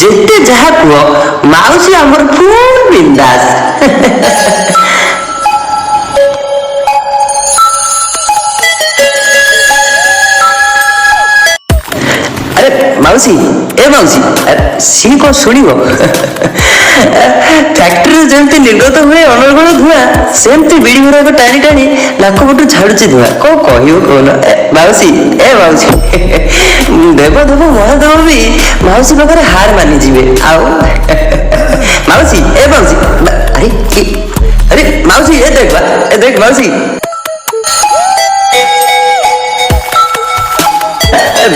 ଯେତେ ଯାହା କୁହ ମାଉସୀ ଆମର ଫୁଲ୍ ବିନ୍ଦାସ। ମାଉସୀ ଏ ମାଉସୀ ସିଏ କଣ ଶୁଣିବ? ଫ୍ୟାକ୍ଟ୍ରିରୁ ଯେମିତି ନିର୍ଗତ ହୁଏ ଅନର୍ଗଳ ଧୂଆଁ ସେମିତି ବିଡି ଗୁଡାକ ଟାଣି ଟାଣି ନାକ ପଟୁ ଛାଡୁଛି ଧୂଆଁ। କଣ କହିବ କହୁନ? ମାଉସୀ ଏ ମାଉସୀ ଦେବଦେବ ମହାଦେବ ବି ମାଉସୀ ପାଖରେ ହାର ମାନିଯିବେ। ଆଉ ମାଉସୀ ଏ ମାଉସୀ ଆରେ ଆରେ ମାଉସୀ ଏ ଦେଖ ମାଉସୀ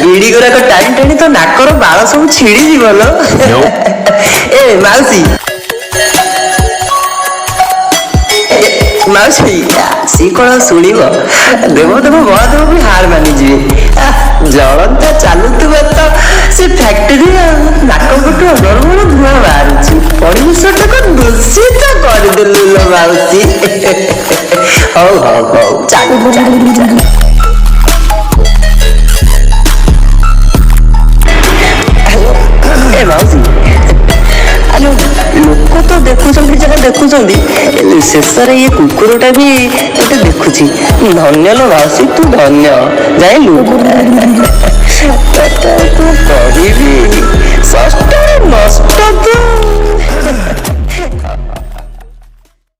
ବିଡି ଗୁଡାକ ଟାଣି ଟାଣି ତ ନାକର ବାଳ ସବୁ ଛିଡିଯିବ ଲୋ। ଏ ମାଉସୀ ମାଉସୀ ସିଏ କଣ ଶୁଣିବ? ଦେବଦେବ ମହାଦେବ ବି ହାର ମାନିଯିବେ। ଜଳନ୍ତା ଚାଲୁଥିବା ତ ସେ ଫ୍ୟାକ୍ଟ୍ରି ନାକ ପଟୁ ଅନର୍ଗଳ ଧୂଆଁ ବାହାରୁଛି। ପରିବେଶଟାକୁ ଦୂଷିତ କରିଦେଲୁ ଲୋ ମାଉସୀ। ହଉ ହଉ ହଉ ଚାଲ। ଏ ମାଉସୀ ଆଲୋ ଲୋକ ତ ଦେଖୁଛନ୍ତି ଯାହା ଦେଖୁଛନ୍ତି, ଶେଷରେ ଇଏ କୁକୁରଟା ବି ଗୋଟେ ଦେଖୁଛି। ଧନ୍ୟ ଲୋ ମାଉସୀ ତୁ ଧନ୍ୟ। ଯାଇଲୁ କହିବି ଷଷ୍ଠ ନଷ୍ଟ ତ